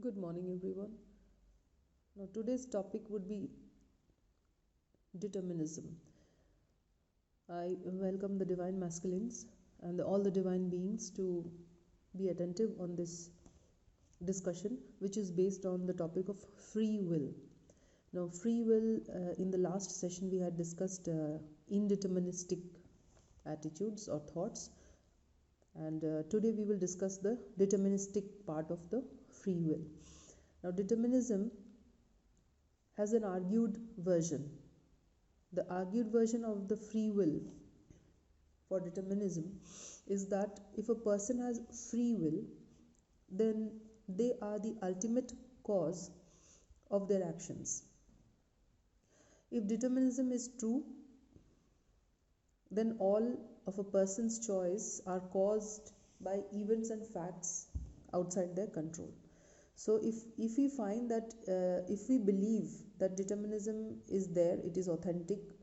Good morning, everyone. Now, today's topic would be determinism. I welcome the divine masculines and all the divine beings to be attentive on this discussion, which is based on the topic of free will. Now, free will, in the last session, we had discussed indeterministic attitudes or thoughts, and today we will discuss the deterministic part of the free will. Now, determinism has an argued version. The argued version of the free will for determinism is that if a person has free will, then they are the ultimate cause of their actions. If determinism is true, then all of a person's choice are caused by events and facts outside their control. So if we find that if we believe that determinism is there, it is authentic,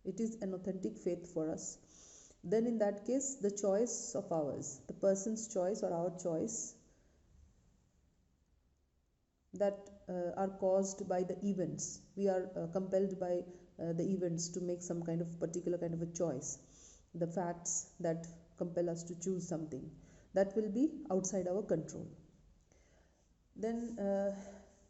it is an authentic faith for us, then in that case the choice of ours, the person's choice or our choice that are caused by the events, we are compelled by the events to make some kind of particular kind of a choice, the facts that compel us to choose something, that will be outside our control. Then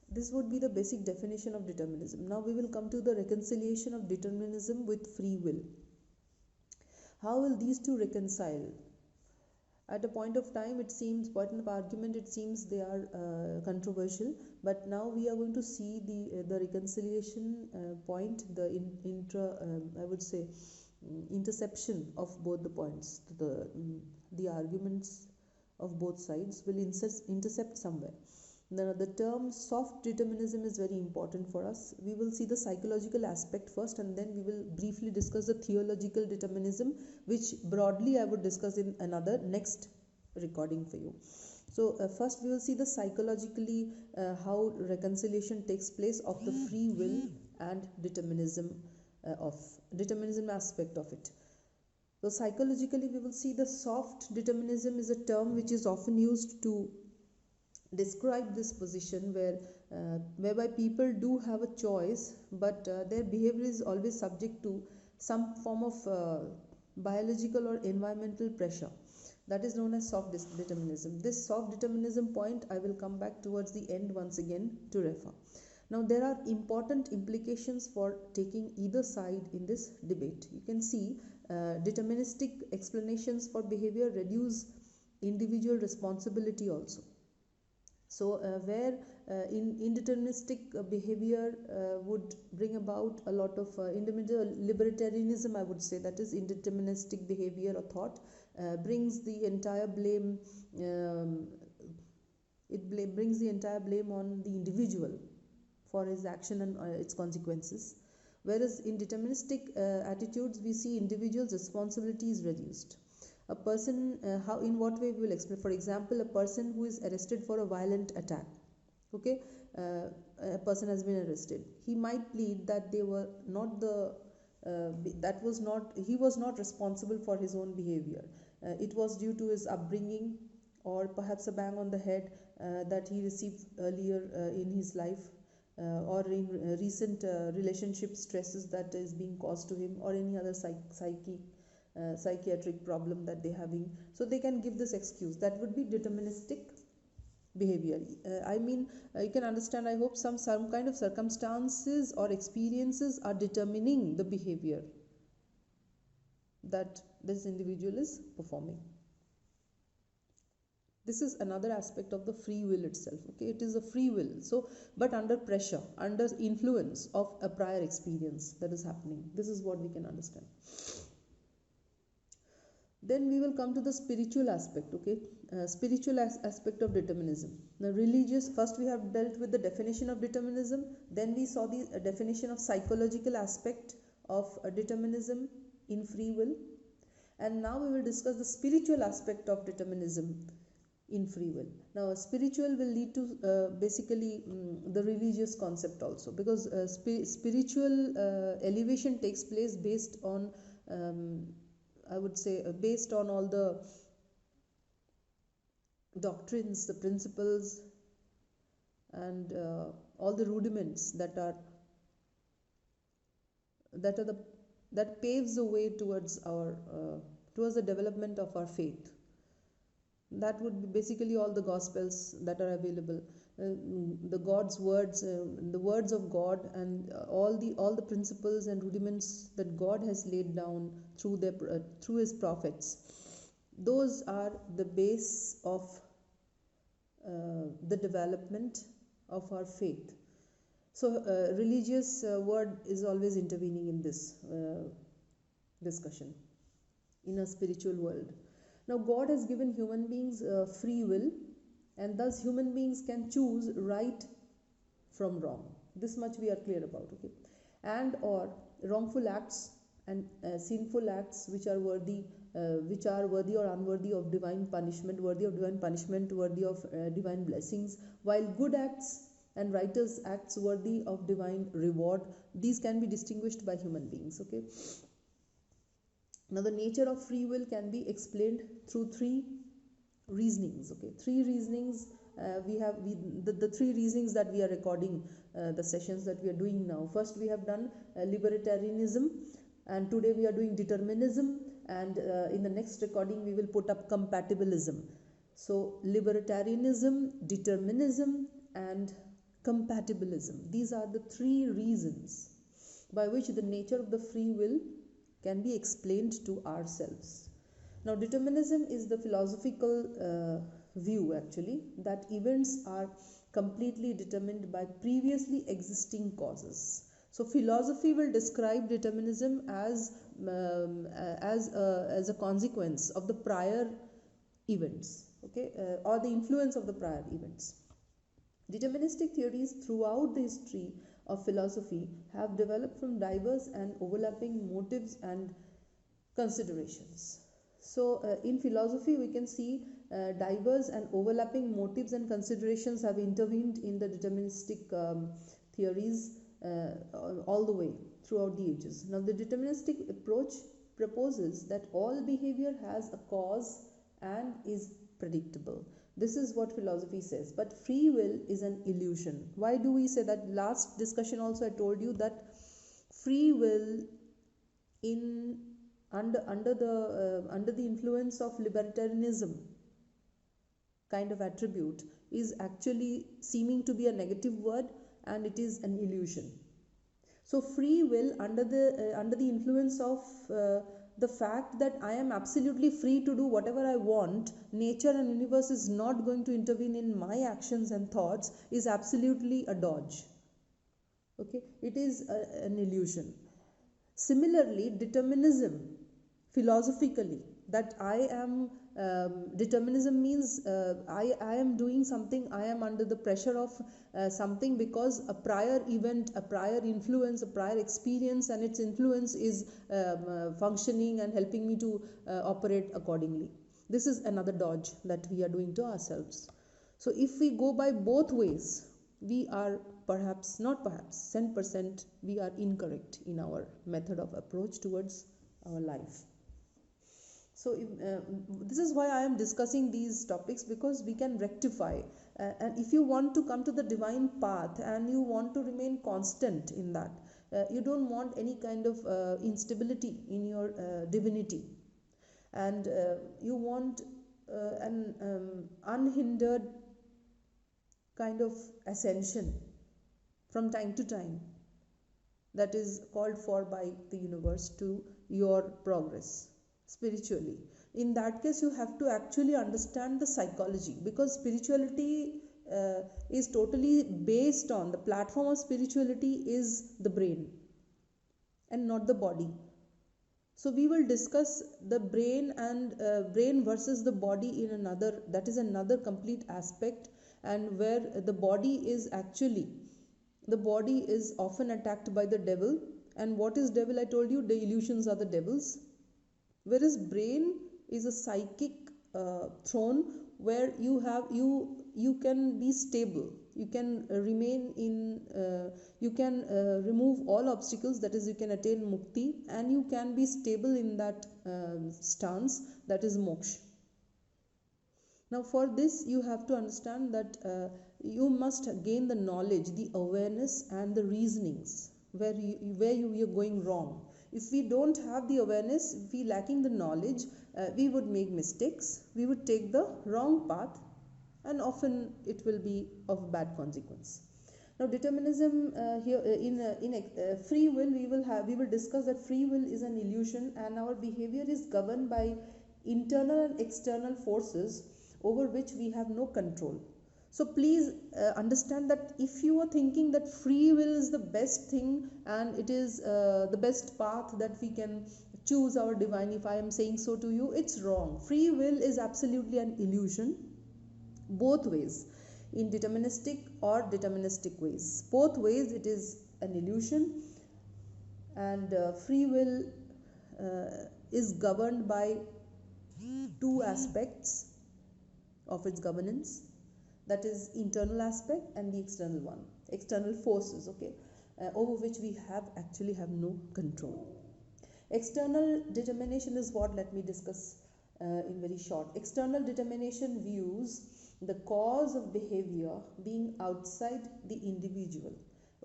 this would be the basic definition of determinism. Now we will come to the reconciliation of determinism with free will. How will these two reconcile? At a point of time, it seems, point of argument, it seems they are controversial, but now we are going to see the reconciliation point, the I would say interception of both the points. The arguments of both sides will intercept somewhere. Now, the term soft determinism is very important for us. We will see the psychological aspect first, and then we will briefly discuss the theological determinism, which broadly I would discuss in another next recording for you. So first we will see the psychologically how reconciliation takes place of the free will and determinism aspect of it. So psychologically we will see the soft determinism is a term which is often used to describe this position whereby people do have a choice, but their behavior is always subject to some form of biological or environmental pressure. That is known as soft determinism. This soft determinism point I will come back towards the end once again to refer. Now there are important implications for taking either side in this debate. You can see deterministic explanations for behavior reduce individual responsibility also. So where indeterministic behavior would bring about a lot of individual libertarianism, I would say, that is indeterministic behavior or thought brings the entire blame, brings the entire blame on the individual for his action and its consequences. Whereas in deterministic attitudes, we see individuals' responsibility is reduced. A person, how, in what way we will explain. For example, a person who is arrested for a violent attack, okay, a person has been arrested. He might plead that they were not the, he was not responsible for his own behavior. It was due to his upbringing or perhaps a bang on the head that he received earlier in his life. Or in recent relationship stresses that is being caused to him, or any other psychiatric problem that they're having. So they can give this excuse. That would be deterministic behavior. I mean, you can understand, I hope, some kind of circumstances or experiences are determining the behavior that this individual is performing. This is another aspect of the free will itself. Okay, it is a free will. So, but under pressure, under influence of a prior experience that is happening. This is what we can understand. Then we will come to the spiritual aspect. Okay, spiritual aspect of determinism. Now, religious. First, we have dealt with the definition of determinism. Then we saw the definition of psychological aspect of determinism in free will. And now we will discuss the spiritual aspect of determinism in free will. Now spiritual will lead to basically the religious concept also, because spiritual elevation takes place based on I would say based on all the doctrines, the principles and all the rudiments that paves the way towards the development of our faith. That would be basically all the gospels that are available, the God's words, the words of God, and all the principles and rudiments that God has laid down through His prophets. Those are the base of the development of our faith. So religious word is always intervening in this discussion in a spiritual world. Now God has given human beings free will, and thus human beings can choose right from wrong. This much we are clear about, okay? And or wrongful acts and sinful acts which are worthy or unworthy of divine punishment, worthy of divine blessings, while good acts and righteous acts worthy of divine reward, these can be distinguished by human beings, okay? Now the nature of free will can be explained through three reasonings, okay? Three reasonings. The three reasonings that we are recording, the sessions that we are doing now. First we have done libertarianism, and today we are doing determinism, and in the next recording we will put up compatibilism. So libertarianism, determinism, and compatibilism. These are the three reasons by which the nature of the free will can be explained to ourselves. Now determinism is the philosophical view actually that events are completely determined by previously existing causes. So philosophy will describe determinism as a consequence of the prior events, okay, or the influence of the prior events. Deterministic theories throughout the history of philosophy have developed from diverse and overlapping motives and considerations. So in philosophy we can see diverse and overlapping motives and considerations have intervened in the deterministic theories all the way throughout the ages. Now the deterministic approach proposes that all behavior has a cause and is predictable. This is what philosophy says. But free will is an illusion. Why do we say that? Last discussion also I told you that free will under the influence of libertarianism kind of attribute is actually seeming to be a negative word, and it is an illusion. So free will under the influence of the fact that I am absolutely free to do whatever I want, nature and universe is not going to intervene in my actions and thoughts, is absolutely a dodge, okay? It is an illusion. Similarly, determinism philosophically, that I am determinism means I am doing something, I am under the pressure of something because a prior event, a prior influence, a prior experience and its influence is functioning and helping me to operate accordingly. This is another dodge that we are doing to ourselves. So if we go by both ways, we are perhaps, not perhaps, 10% we are incorrect in our method of approach towards our life. So this is why I am discussing these topics, because we can rectify. And if you want to come to the divine path and you want to remain constant in that, you don't want any kind of instability in your divinity, and you want an unhindered kind of ascension from time to time that is called for by the universe to your progress spiritually. In that case, you have to actually understand the psychology, because spirituality is totally based on, the platform of spirituality is the brain and not the body. So we will discuss the brain and brain versus the body in another, that is another complete aspect, and where the body is often attacked by the devil. And what is devil? I told you the illusions are the devils. Whereas brain is a psychic throne where you can be stable, you can remain in, you can remove all obstacles, that is you can attain mukti, and you can be stable in that stance, that is moksha. Now for this you have to understand that you must gain the knowledge, the awareness and the reasonings where you are going wrong. If we don't have the awareness, if we lacking the knowledge, we would make mistakes, we would take the wrong path, and often it will be of bad consequence. Now determinism, here in free will, we will discuss that free will is an illusion and our behavior is governed by internal and external forces over which we have no control. So please understand that if you are thinking that free will is the best thing and it is the best path that we can choose our divine, if I am saying so to you, it's wrong. Free will is absolutely an illusion, both ways, in deterministic or deterministic ways. Both ways it is an illusion, and free will is governed by two aspects of its governance, that is internal aspect and the external one, external forces, okay, over which we actually have no control. External determination is what, let me discuss in very short. External determination views the cause of behavior being outside the individual.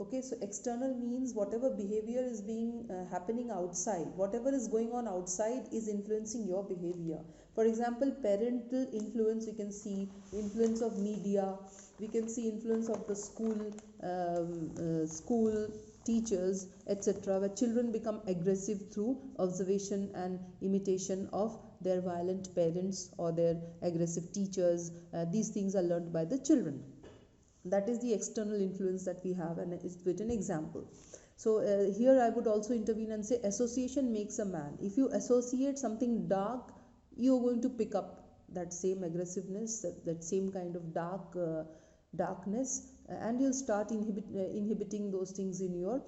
Okay, so external means whatever behavior is being happening outside, whatever is going on outside is influencing your behavior. For example, parental influence, we can see influence of media, we can see influence of the school teachers, etc., where children become aggressive through observation and imitation of their violent parents or their aggressive teachers. These things are learned by the children. That is the external influence that we have, and it's with an example. So here I would also intervene and say association makes a man. If you associate something dark, you are going to pick up that same aggressiveness, that same kind of darkness, and you'll start inhibiting those things in your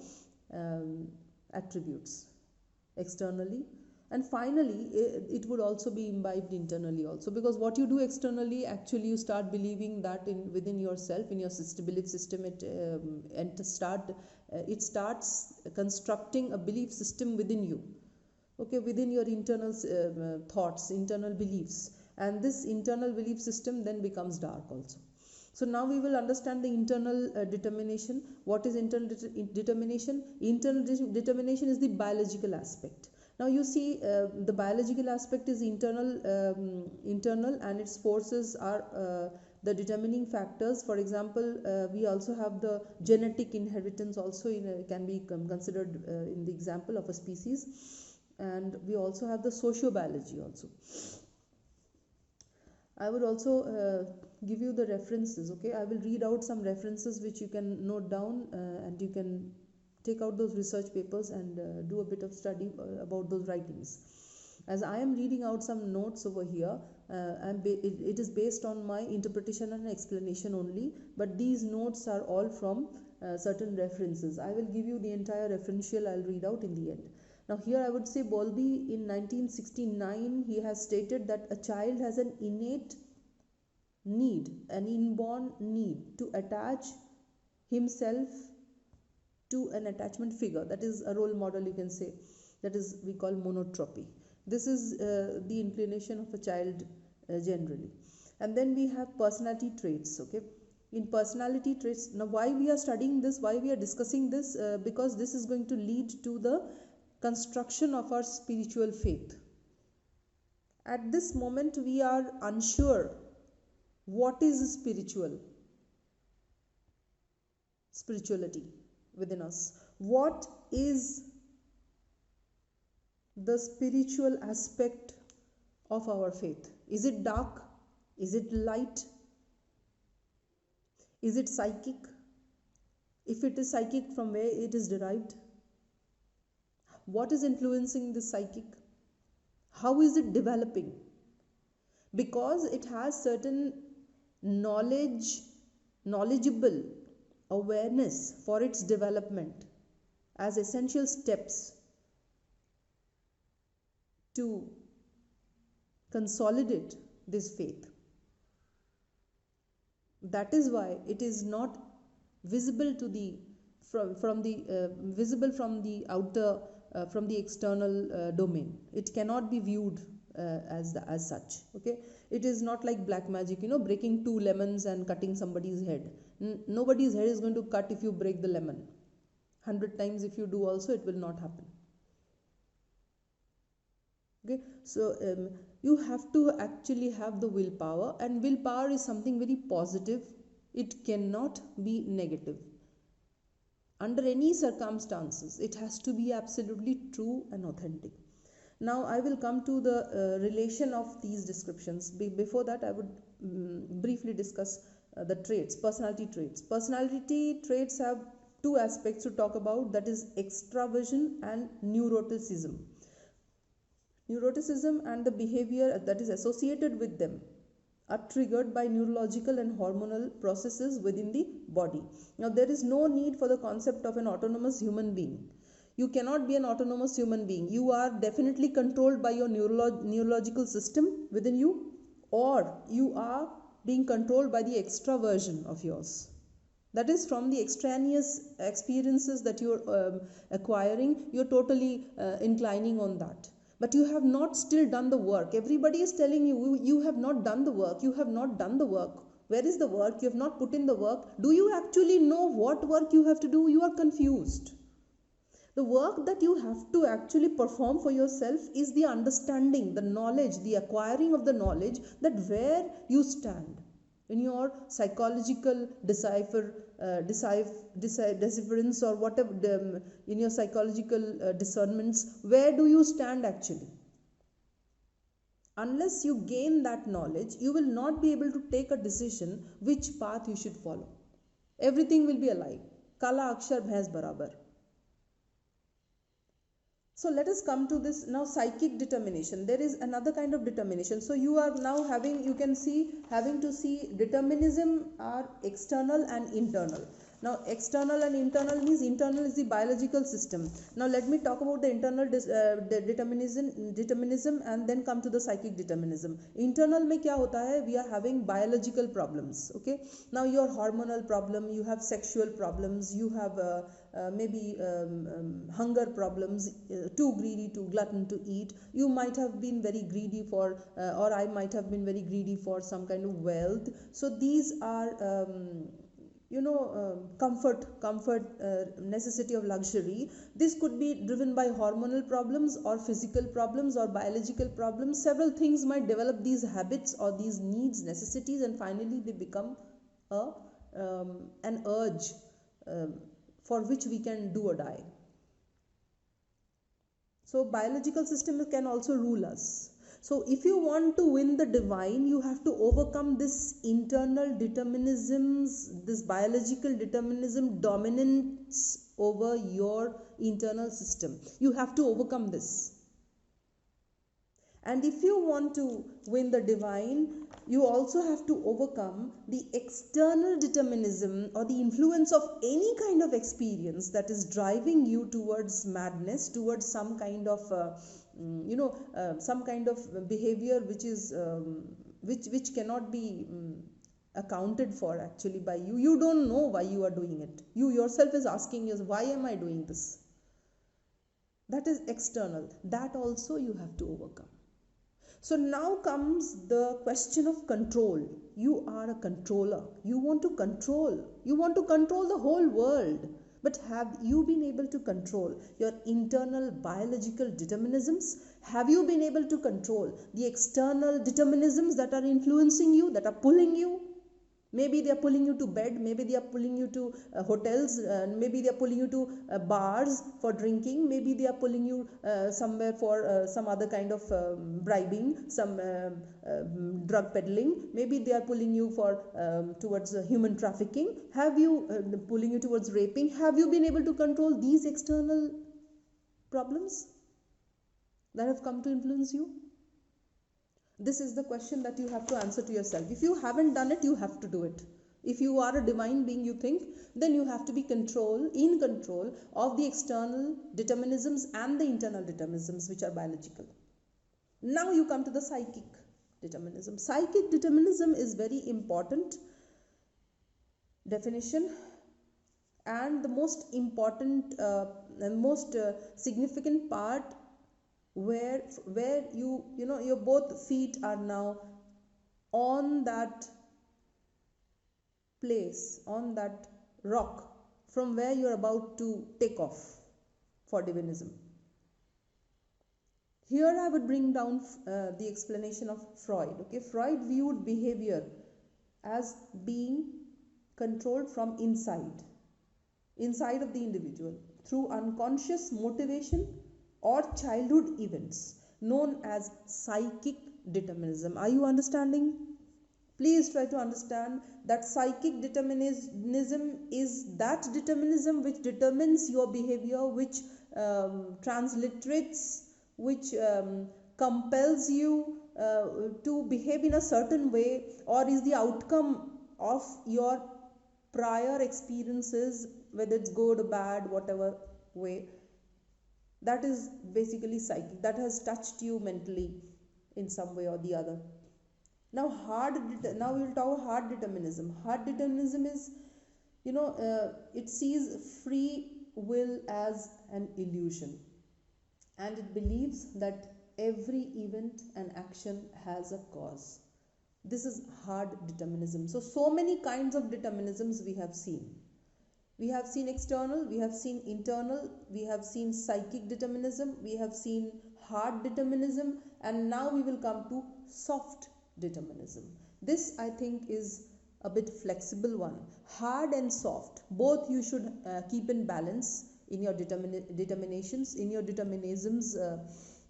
attributes externally. And finally, it would also be imbibed internally also, because what you do externally, actually you start believing that within yourself, in your belief system, it starts constructing a belief system within you, okay, within your internal thoughts, internal beliefs, and this internal belief system then becomes dark also. So now we will understand the internal determination. What is internal determination? Internal determination is the biological aspect. Now you see the biological aspect is internal, and its forces are the determining factors. For example, we also have the genetic inheritance also can be considered in the example of a species, and we also have the sociobiology also. I would also give you the references, okay. I will read out some references which you can note down, and you can take out those research papers and do a bit of study about those writings. As I am reading out some notes over here, it is based on my interpretation and explanation only, but these notes are all from certain references. I will give you the entire referential, I'll read out in the end. Now here I would say Bowlby in 1969, he has stated that a child has an innate need, an inborn need to attach himself to an attachment figure, that is a role model, you can say, that is we call monotropy. This is the inclination of a child generally. And then we have personality traits, okay. In personality traits, now why we are studying this, why we are discussing this, because this is going to lead to the construction of our spiritual faith. At this moment we are unsure what is spirituality within us. What is the spiritual aspect of our faith? Is it dark? Is it light? Is it psychic? If it is psychic, from where it is derived? What is influencing the psychic? How is it developing? Because it has certain knowledgeable awareness for its development as essential steps to consolidate this faith. That is why it is not visible to the visible from the outer, from the external domain. It cannot be viewed as such, okay. It is not like black magic, breaking 2 lemons and cutting somebody's head. Nobody's head is going to cut if you break the lemon. 100 times if you do also, it will not happen. Okay, so you have to actually have the willpower, and willpower is something very positive. It cannot be negative. Under any circumstances, it has to be absolutely true and authentic. Now I will come to the relation of these descriptions. Before that, I would briefly discuss the traits, personality traits. Personality traits have two aspects to talk about, that is extraversion and neuroticism. Neuroticism and the behavior that is associated with them are triggered by neurological and hormonal processes within the body. Now there is no need for the concept of an autonomous human being. You cannot be an autonomous human being. You are definitely controlled by your neurological system within you, or you are being controlled by the extraversion of yours. That is from the extraneous experiences that you are acquiring. You are totally inclining on that. But you have not still done the work. Everybody is telling you, you have not done the work. You have not done the work. Where is the work? You have not put in the work. Do you actually know what work you have to do? You are confused. The work that you have to actually perform for yourself is the understanding, the knowledge, the acquiring of the knowledge that where you stand in your psychological decipherance or whatever, in your psychological discernments, where do you stand actually? Unless you gain that knowledge, you will not be able to take a decision which path you should follow. Everything will be a lie. Kala akshar bhains barabar. So let us come to this now, psychic determination. There is another kind of determination. So you are now having to see determinism are external and internal. Now external and internal means internal is the biological system. Now let me talk about the internal determinism and then come to the psychic determinism. Internal mein kya hota hai? We are having biological problems. Okay. Now your hormonal problem, you have sexual problems, you have maybe hunger problems, too greedy, too glutton to eat. You might have been very greedy for or I might have been very greedy for some kind of wealth. So these are comfort, necessity of luxury. This could be driven by hormonal problems or physical problems or biological problems. Several things might develop these habits or these needs, necessities, and finally they become an urge for which we can do or die. So biological system can also rule us. So if you want to win the divine, you have to overcome this internal determinisms, this biological determinism dominance over your internal system. You have to overcome this. And if you want to win the divine, you also have to overcome the external determinism or the influence of any kind of experience that is driving you towards madness, towards some kind of some kind of behavior which is which cannot be accounted for actually by you. You don't know why you are doing it. You yourself is asking yourself, why am I doing this? That is external. That also you have to overcome. So now comes the question of control. You are a controller. You want to control. You want to control the whole world. But have you been able to control your internal biological determinisms? Have you been able to control the external determinisms that are influencing you, that are pulling you? Maybe they are pulling you to bed, maybe they are pulling you to hotels, maybe they are pulling you to bars for drinking, maybe they are pulling you somewhere for some other kind of bribing, some drug peddling, maybe they are pulling you for towards human trafficking. Have you pulling you towards raping? Have you been able to control these external problems that have come to influence you? This is the question that you have to answer to yourself. If you haven't done it, you have to do it. If you are a divine being, you think, then you have to be in control of the external determinisms and the internal determinisms which are biological. Now you come to the psychic determinism. Psychic determinism is very important definition, and the most important and most significant part where your both feet are now on that place, on that rock from where you're about to take off for divinism. Here I would bring down the explanation of Freud. Okay, Freud viewed behavior as being controlled from inside of the individual through unconscious motivation or childhood events known as psychic determinism. Are you understanding? Please try to understand that psychic determinism is that determinism which determines your behavior, which transliterates, which compels you to behave in a certain way, or is the outcome of your prior experiences, whether it's good or bad, whatever way. That is basically psychic, that has touched you mentally in some way or the other. Now we will talk hard determinism. Hard determinism is, it sees free will as an illusion, and it believes that every event and action has a cause. This is hard determinism. So many kinds of determinisms we have seen. We have seen external, we have seen internal, we have seen psychic determinism, we have seen hard determinism, and now we will come to soft determinism. This, I think, is a bit flexible one. Hard and soft, both you should keep in balance in your determinations, in your determinisms,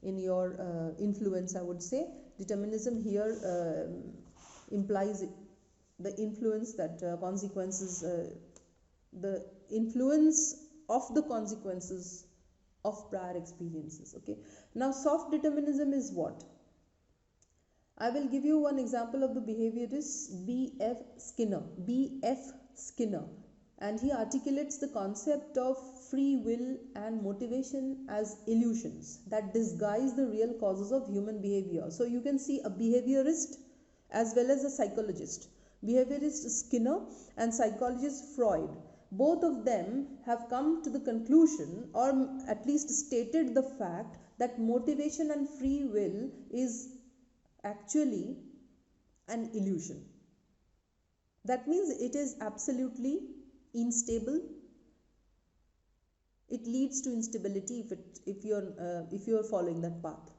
in your influence, I would say. Determinism here implies the influence that consequences, the influence of the consequences of prior experiences. Okay. Now, soft determinism is what? I will give you one example of the behaviorist B.F. Skinner, and he articulates the concept of free will and motivation as illusions that disguise the real causes of human behavior. So you can see a behaviorist as well as a psychologist. Behaviorist Skinner and psychologist Freud, both of them have come to the conclusion, or at least stated the fact, that motivation and free will is actually an illusion. That means it is absolutely unstable. It leads to instability if you're following that path.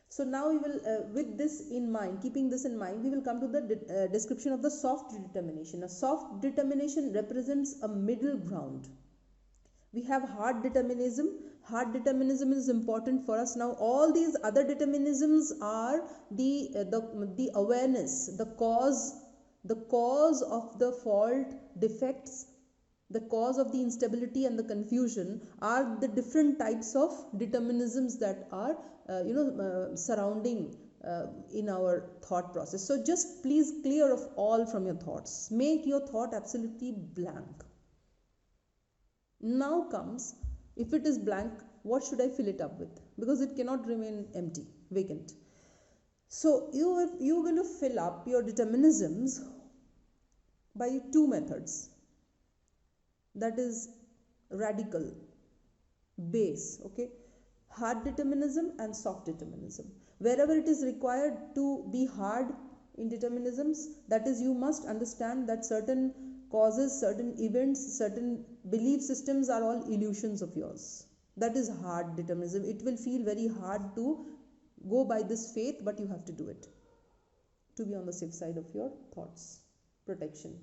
So now we will, with this in mind, keeping this in mind, we will come to the description of the soft determination. A soft determination represents a middle ground. We have hard determinism. Hard determinism is important for us. Now all these other determinisms are the awareness, the cause of the fault, defects, the cause of the instability and the confusion are the different types of determinisms that are surrounding in our thought process. So just please clear of all from your thoughts. Make your thought absolutely blank. Now comes, if it is blank, what should I fill it up with? Because it cannot remain empty, vacant. So you're going to fill up your determinisms by two methods. That is radical, base, okay? Hard determinism and soft determinism. Wherever it is required to be hard in determinisms, that is, you must understand that certain causes, certain events, certain belief systems are all illusions of yours. That is hard determinism. It will feel very hard to go by this faith, but you have to do it to be on the safe side of your thoughts, protection.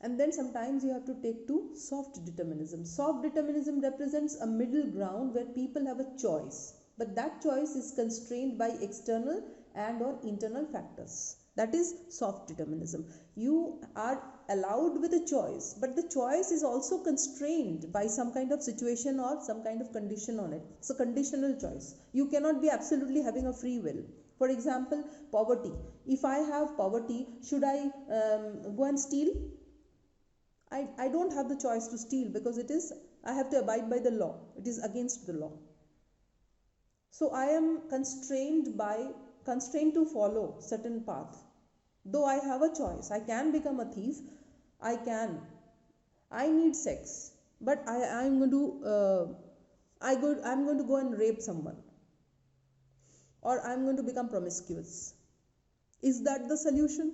And then sometimes you have to take to soft determinism. Soft determinism represents a middle ground where people have a choice, but that choice is constrained by external and or internal factors. That is soft determinism. You are allowed with a choice, but the choice is also constrained by some kind of situation or some kind of condition on it. It's a conditional choice. You cannot be absolutely having a free will. For example, poverty. If I have poverty, should I go and steal? I don't have the choice to steal, because I have to abide by the law. It is against the law. So I am constrained to follow certain path. Though I have a choice, I can become a thief. I need sex, but I'm going to go and rape someone, or I'm going to become promiscuous. Is that the solution?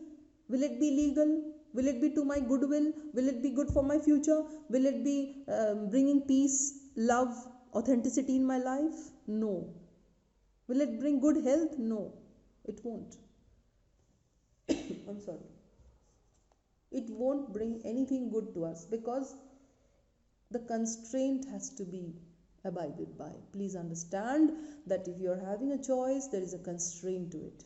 Will it be legal? Will it be to my goodwill? Will it be good for my future? Will it be bringing peace, love, authenticity in my life? No. Will it bring good health? No, it won't. I'm sorry. It won't bring anything good to us, because the constraint has to be abided by. Please understand that if you are having a choice, there is a constraint to it.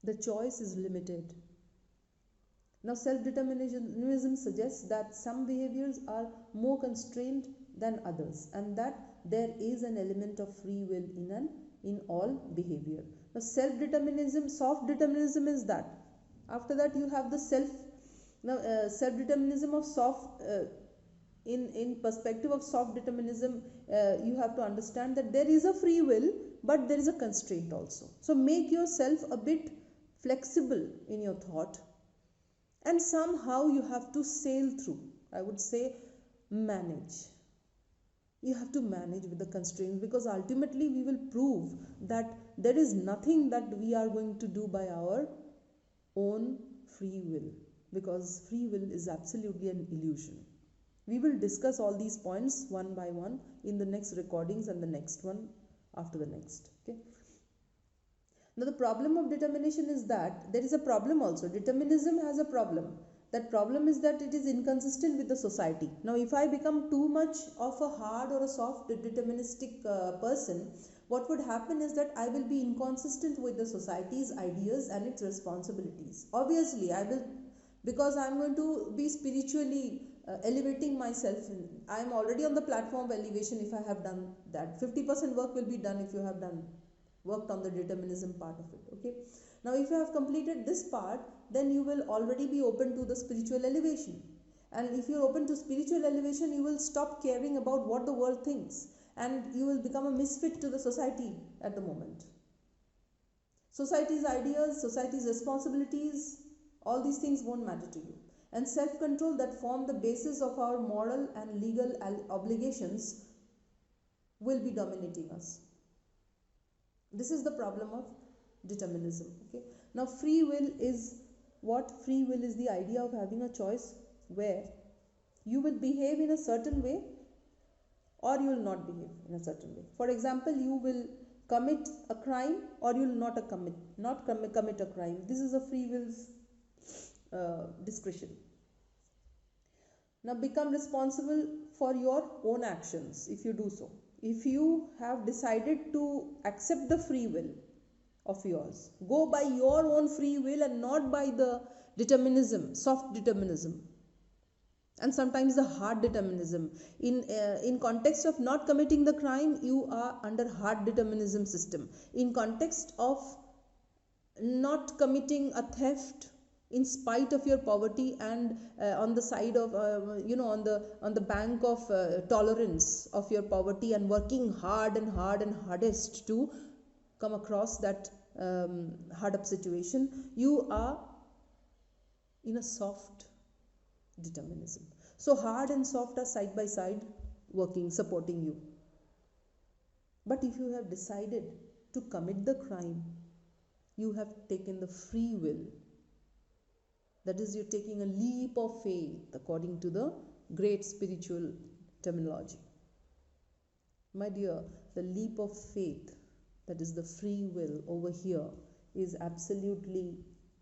The choice is limited. Now, self-determinism suggests that some behaviors are more constrained than others, and that there is an element of free will in all behavior. Now, self-determinism, soft determinism is that. After that, you have the self-determinism of soft. In perspective of soft determinism, you have to understand that there is a free will, but there is a constraint also. So make yourself a bit flexible in your thought, and somehow you have to sail through. I would say manage. You have to manage with the constraints, because ultimately we will prove that there is nothing that we are going to do by our own free will, because free will is absolutely an illusion. We will discuss all these points one by one in the next recordings and the next one after the next. Okay. Now, the problem of determination is that there is a problem also. Determinism has a problem. That problem is that it is inconsistent with the society. Now, if I become too much of a hard or a soft deterministic person, what would happen is that I will be inconsistent with the society's ideas and its responsibilities. Obviously, I will, because I am going to be spiritually elevating myself. I am already on the platform of elevation if I have done that. 50% work will be done if you have worked on the determinism part of it. Okay. Now, if you have completed this part, then you will already be open to the spiritual elevation. And if you are open to spiritual elevation, you will stop caring about what the world thinks, and you will become a misfit to the society at the moment. Society's ideas, society's responsibilities, all these things won't matter to you. And self-control that form the basis of our moral and legal obligations will be dominating us. This is the problem of determinism. Okay. Now, free will is what? Free will is the idea of having a choice where you will behave in a certain way or you will not behave in a certain way. For example, you will commit a crime or you will not commit a crime. This is a free will's discretion. Now, become responsible for your own actions if you do so. If you have decided to accept the free will of yours, go by your own free will and not by the determinism, soft determinism, and sometimes the hard determinism. In context of not committing the crime, you are under hard determinism system. In context of not committing a theft in spite of your poverty, and on the side of on the bank of tolerance of your poverty, and working hard and hardest to come across that hard up situation, you are in a soft determinism. So hard and soft are side by side working, supporting you. But if you have decided to commit the crime, you have taken the free will. That is, you're taking a leap of faith according to the great spiritual terminology. My dear, the leap of faith, that is the free will over here, is absolutely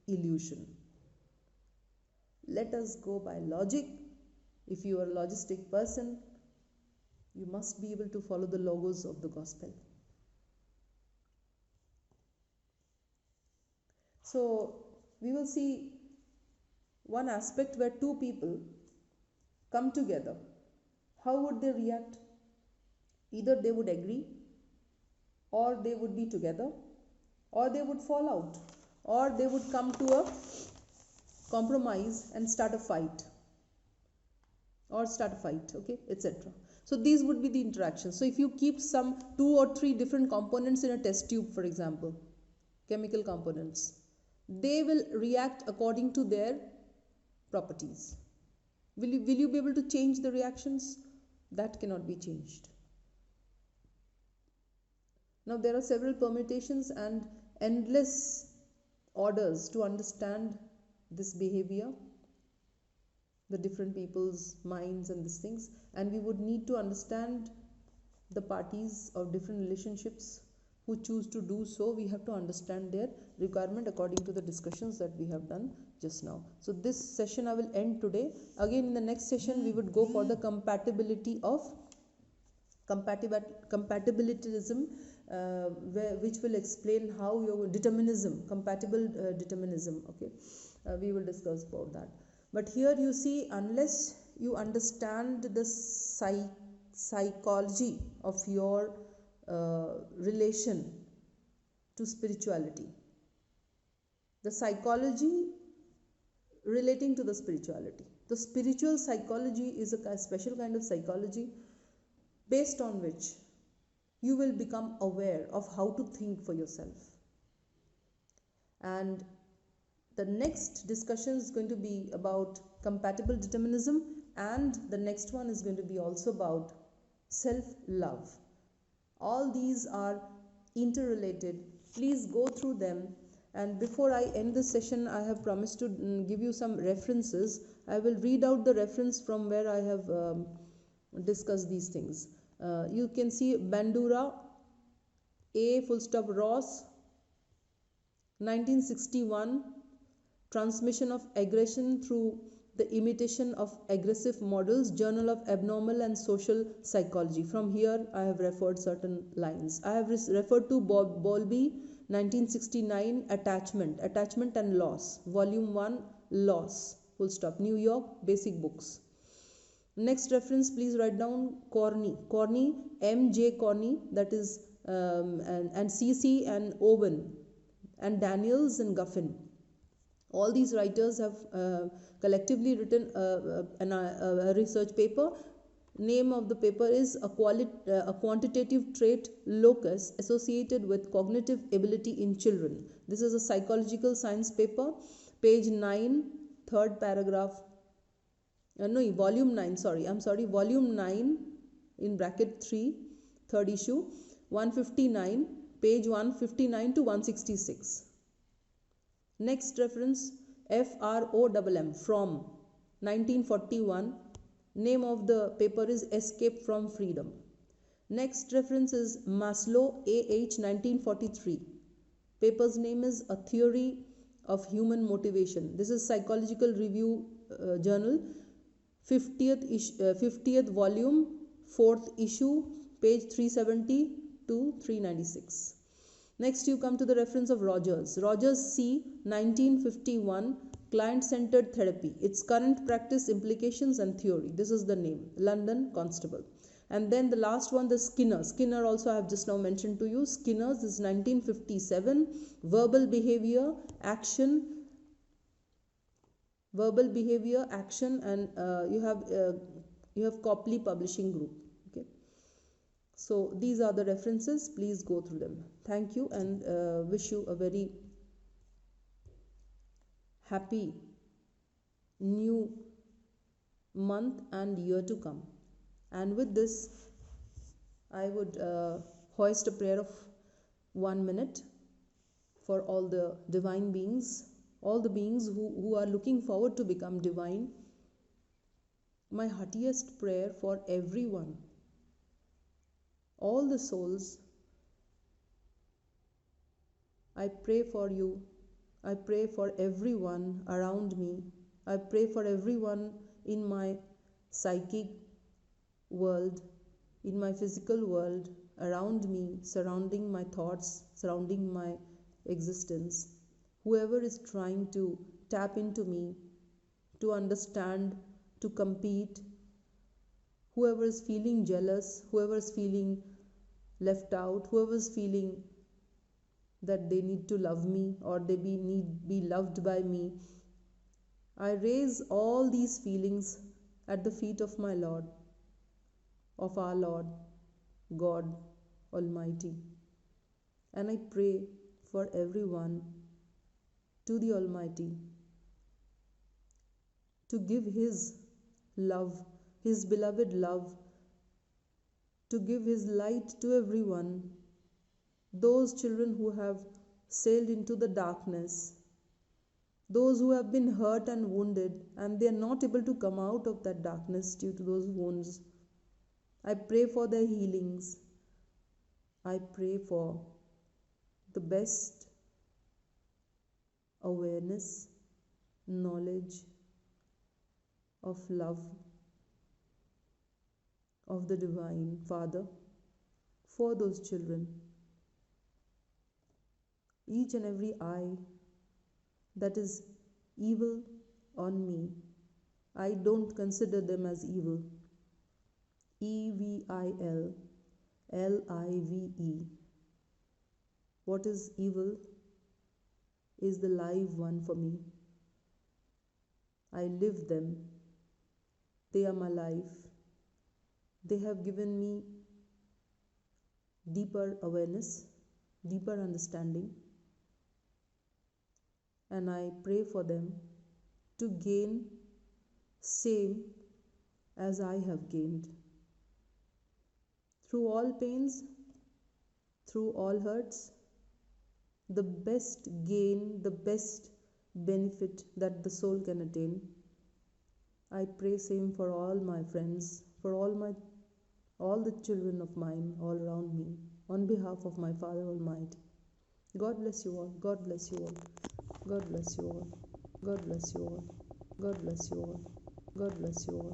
illusion. Let us go by logic. If you are a logistic person, you must be able to follow the logos of the gospel. So, we will see one aspect where two people come together. How would they react? Either they would agree, or they would be together, or they would fall out, or they would come to a compromise and start a fight, okay, etc. So these would be the interactions. So if you keep some 2 or 3 different components in a test tube, for example, chemical components, they will react according to their properties. Will you be able to change the reactions? That cannot be changed. Now, there are several permutations and endless orders to understand this behavior, the different people's minds and these things, and we would need to understand the parties of different relationships who choose to do so. We have to understand their requirement according to the discussions that we have done just now. So this session I will end today. Again in the next session we would go for the compatibility of compatibilitism, which will explain how your determinism, compatible determinism, okay, we will discuss about that. But here you see, unless you understand the psychology of your relation to spirituality, the psychology relating to the spirituality, the spiritual psychology is a special kind of psychology based on which you will become aware of how to think for yourself. And the next discussion is going to be about compatible determinism, and the next one is going to be also about self-love. All these are interrelated. Please go through them. And before I end this session, I have promised to give you some references. I will read out the reference from where I have discussed these things. You can see Bandura, A. Ross, 1961, Transmission of Aggression Through the Imitation of Aggressive Models, Journal of Abnormal and Social Psychology. From here I have referred certain lines. I have referred to Bowlby, 1969, Attachment and Loss, Volume 1, Loss, full stop, New York, Basic Books. Next reference, please write down Corney, M.J. Corney, that is, and C.C. and Owen, and Daniels and Guffin. All these writers have collectively written a research paper. Name of the paper is a quantitative trait locus associated with cognitive ability in children. This is a psychological science paper, page 9, third paragraph. Volume 9, volume 9 in bracket 3, third issue, 159, page 159 to 166. Next reference, FROMM, from 1941. Name of the paper is Escape from Freedom. Next reference is Maslow, A.H., 1943. Paper's name is A Theory of Human Motivation. This is Psychological Review Journal, 50th volume, 4th issue, page 370 to 396. Next you come to the reference of Rogers, C. 1951, Client-Centered Therapy, Its Current Practice, Implications and Theory. This is the name, London, Constable. And then the last one, the Skinner also I have just now mentioned to you. Skinner's is 1957, Verbal Behavior, Action, and you have Copley Publishing Group. Okay, so these are the references. Please go through them. Thank you, and wish you a very happy new month and year to come. And with this, I would hoist a prayer of 1 minute for all the divine beings, all the beings who are looking forward to become divine. My heartiest prayer for everyone, all the souls. I pray for you. I pray for everyone around me. I pray for everyone in my psychic world, in my physical world, around me, surrounding my thoughts, surrounding my existence. Whoever is trying to tap into me, to understand, to compete, whoever is feeling jealous, whoever is feeling left out, whoever is feeling that they need to love me or they need be loved by me, I raise all these feelings at the feet of my Lord, of our Lord, God Almighty. And I pray for everyone to the Almighty to give His love, His beloved love, to give His light to everyone, those children who have sailed into the darkness, those who have been hurt and wounded and they are not able to come out of that darkness due to those wounds. I pray for their healings. I pray for the best awareness, knowledge of love of the Divine Father for those children. Each and every eye that is evil on me, I don't consider them as evil. EVIL, LIVE. What is evil is the live one for me. I live them. They are my life. They have given me deeper awareness, deeper understanding, and I pray for them to gain same as I have gained. Through all pains, through all hurts, the best gain, the best benefit that the soul can attain. I pray same for all my friends, for all the children of mine all around me, on behalf of my Father Almighty. God bless you all. God bless you all. God bless you all. God bless you all. God bless you all. God bless you all.